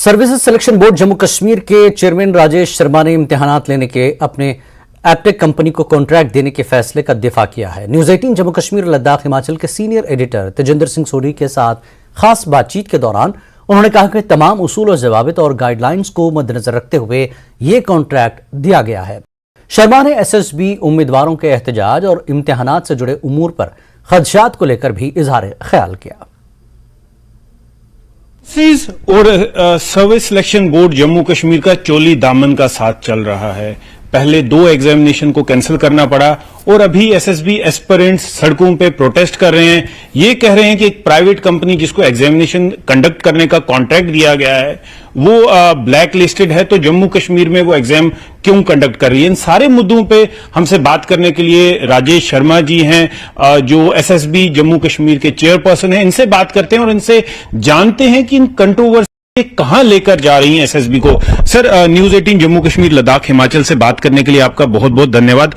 Services selection board Jammu Kashmir के chairman Rajesh Sharma ने इम्तिहानात लेने के अपने एपटेक कंपनी को कॉन्ट्रैक्ट देने के फैसले का दिफा किया है। न्यूज 18 जम्मू कश्मीर लद्दाख हिमाचल के सीनियर एडिटर तेजिंदर सिंह सोढ़ी के साथ खास बातचीत के दौरान उन्होंने कहा कि तमाम उसूल और जवाबित और गाइडलाइंस को मद्देनजर रखते हुए ये कॉन्ट्रैक्ट दिया गया है। शर्मा ने एसएसबी उम्मीदवारों के एहतजाज और इम्तिहानात से जुड़े उमूर पर खदशात को लेकर भी इजहार ख्याल किया। और service selection board Jammu Kashmir का चोली दामन का साथ चल रहा है। पहले 2 एग्जामिनेशन को कैंसिल करना पड़ा और अभी एसएसबी एस्पिरेंट्स सड़कों पे प्रोटेस्ट कर रहे हैं। ये कह रहे हैं कि एक प्राइवेट कंपनी जिसको एग्जामिनेशन कंडक्ट करने का कॉन्ट्रैक्ट दिया गया है वो ब्लैक लिस्टेड है, तो जम्मू कश्मीर में वो एग्जाम क्यों कंडक्ट कर रही है। इन सारे मुद्दों पे हमसे बात करने के लिए राजेश शर्मा जी हैं जो एसएसबी जम्मू कश्मीर के चेयरपर्सन हैं। इनसे बात करते हैं और इनसे जानते हैं कि इन कंट्रोवर्सी कहां लेकर जा रही हैं एसएसबी को। सर, न्यूज 18 जम्मू कश्मीर लद्दाख हिमाचल से बात करने के लिए आपका बहुत बहुत धन्यवाद।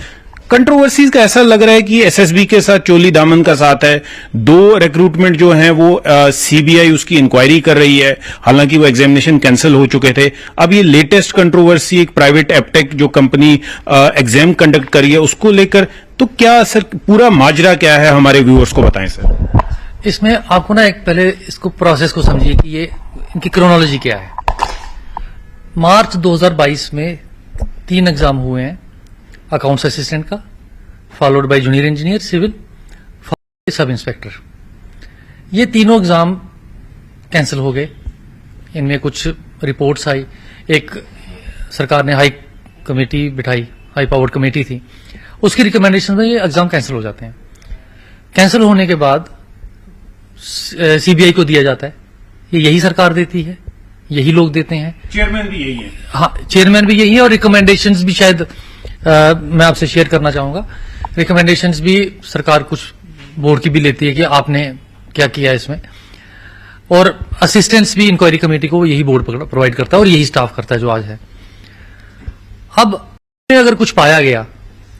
कंट्रोवर्सीज का ऐसा लग रहा है कि एसएसबी के साथ चोली दामन का साथ है। 2 रिक्रूटमेंट जो हैं वो सीबीआई उसकी इंक्वायरी कर रही है, हालांकि वो एग्जामिनेशन कैंसिल हो चुके थे। अब ये लेटेस्ट कंट्रोवर्सी एक प्राइवेट एपटेक जो कंपनी एग्जाम कंडक्ट करी है उसको लेकर, तो क्या सर पूरा माजरा क्या है, हमारे व्यूअर्स को बताएं सर। इसमें आपको ना एक पहले इसको प्रोसेस को समझिए कि ये इनकी क्रोनोलॉजी क्या है। मार्च 2022 में 3 एग्जाम हुए हैं अकाउंट्स असिस्टेंट का, followed by junior engineer civil, sub inspector. ये तीनों एग्जाम कैंसिल हो गए। इनमें कुछ रिपोर्ट्स आई, एक सरकार ने हाई कमेटी बिठाई, हाई पावर्ड कमेटी थी, उसकी रिकमेंडेशन में ये एग्जाम कैंसिल हो जाते हैं। कैंसिल होने के बाद सीबीआई को दिया जाता है। ये यही सरकार देती है, यही लोग देते हैं। चेयरमैन भी यही है। हाँ, चेयरमैन भी यही है और रिकमेंडेशंस भी शायद मैं आपसे शेयर करना चाहूंगा। रिकमेंडेशंस भी सरकार कुछ बोर्ड की भी लेती है कि आपने क्या किया इसमें, और असिस्टेंट्स भी इंक्वायरी कमेटी को यही बोर्ड प्रोवाइड करता है और यही स्टाफ करता है जो आज है। अब अगर कुछ पाया गया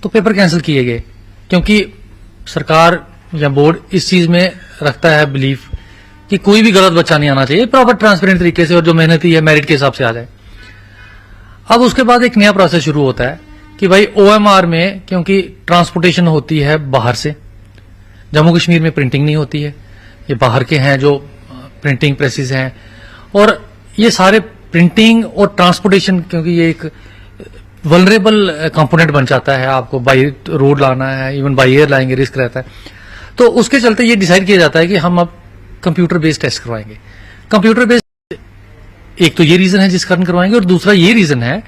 तो पेपर कैंसिल किए गए, क्योंकि सरकार या बोर्ड इस चीज में रखता है बिलीफ कि कोई भी गलत बच्चा नहीं आना चाहिए, प्रॉपर ट्रांसपेरेंट तरीके से, और जो मेहनती है मेरिट के हिसाब से आ जाए। अब उसके बाद एक नया प्रोसेस शुरू होता है कि भाई ओएमआर में, क्योंकि ट्रांसपोर्टेशन होती है बाहर से, जम्मू कश्मीर में प्रिंटिंग नहीं होती है, ये बाहर के हैं जो प्रिंटिंग प्रेसेस हैं, और ये सारे प्रिंटिंग और ट्रांसपोर्टेशन, क्योंकि ये एक वल्नरेबल कंपोनेंट बन जाता है, आपको बाई रोड लाना है, इवन बाई एयर लाएंगे, रिस्क रहता है। तो उसके चलते ये डिसाइड किया जाता है कि हम अब कंप्यूटर बेस्ड टेस्ट करवाएंगे। कंप्यूटर बेस्ड एक तो ये रीजन है जिस कारण करवाएंगे, और दूसरा ये रीजन है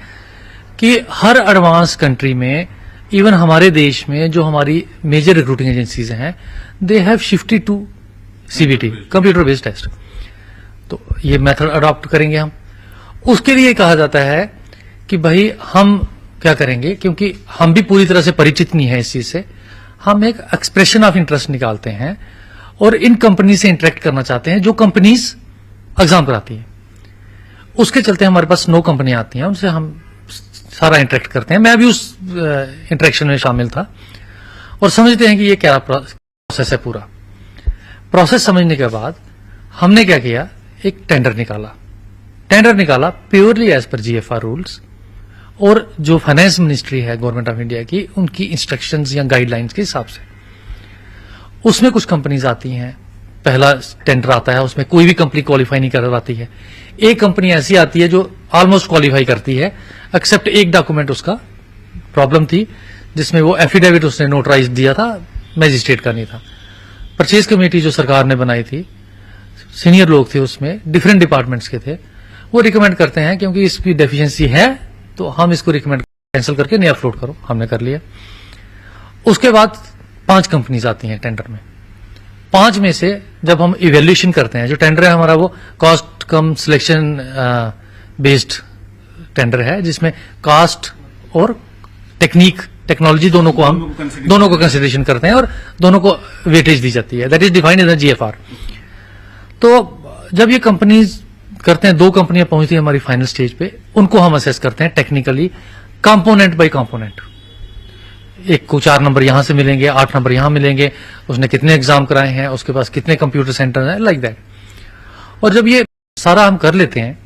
कि हर एडवांस कंट्री में, इवन हमारे देश में जो हमारी मेजर रिक्रूटिंग एजेंसीज हैं, they have shifted to CBT, computer based test. तो ये मेथड अडॉप्ट करेंगे हम। उसके लिए कहा जाता है कि भाई हम क्या करेंगे, क्योंकि हम भी पूरी तरह से परिचित नहीं है इस चीज से, हम एक एक्सप्रेशन ऑफ इंटरेस्ट निकालते हैं और इन कंपनी से इंटरेक्ट करना चाहते हैं जो कंपनीज एग्जाम कराती हैं। उसके चलते हमारे पास 9 कंपनियां आती हैं, उनसे हम सारा इंटरेक्ट करते हैं। मैं भी उस इंटरेक्शन में शामिल था, और समझते हैं कि ये क्या प्रोसेस है। पूरा प्रोसेस समझने के बाद हमने क्या किया, एक टेंडर निकाला purely as per GFR rules, और जो फाइनेंस मिनिस्ट्री है गवर्नमेंट ऑफ इंडिया की, उनकी इंस्ट्रक्शंस या गाइडलाइंस के हिसाब से। उसमें कुछ कंपनीज आती हैं, पहला टेंडर आता है, उसमें कोई भी कंपनी क्वालिफाई नहीं कर पाती है। एक कंपनी ऐसी आती है जो ऑलमोस्ट क्वालिफाई करती है, एक्सेप्ट एक डॉक्यूमेंट उसका प्रॉब्लम थी, जिसमें वो एफिडेविट उसने नोटराइज दिया था, मैजिस्ट्रेट का नहीं था। परचेज कमेटी जो सरकार ने बनाई थी, सीनियर लोग थे उसमें, डिफरेंट डिपार्टमेंट्स के थे, वो रिकमेंड करते हैं क्योंकि इसकी डेफिशिएंसी है तो हम इसको रिकमेंड कैंसिल करके नया फ्लोट करो। हमने कर लिया। उसके बाद 5 कंपनीज आती हैं टेंडर में। 5 में से जब हम इवेल्यूशन करते हैं, जो टेंडर है हमारा वो कॉस्ट कम सिलेक्शन बेस्ड टेंडर है, जिसमें कास्ट और टेक्नोलॉजी दोनों को कंसिडरेशन करते हैं और दोनों को वेटेज दी जाती है। That is defined in the GFR. तो जब ये कंपनीज करते हैं, 2 कंपनियां पहुंचती है हमारी फाइनल स्टेज पे, उनको हम असेस करते हैं टेक्निकली, कंपोनेंट बाय कंपोनेंट। एक को 4 नंबर यहां से मिलेंगे, 8 नंबर यहां मिलेंगे, उसने कितने एग्जाम कराए हैं, उसके पास कितने कंप्यूटर सेंटर हैं, लाइक दैट। और जब ये सारा हम कर लेते हैं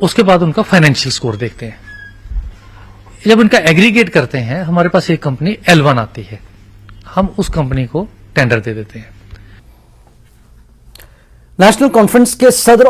उसके बाद उनका फाइनेंशियल स्कोर देखते हैं। जब इनका एग्रीगेट करते हैं, हमारे पास एक कंपनी L1 आती है, हम उस कंपनी को टेंडर दे देते हैं। नेशनल कॉन्फ्रेंस के सदर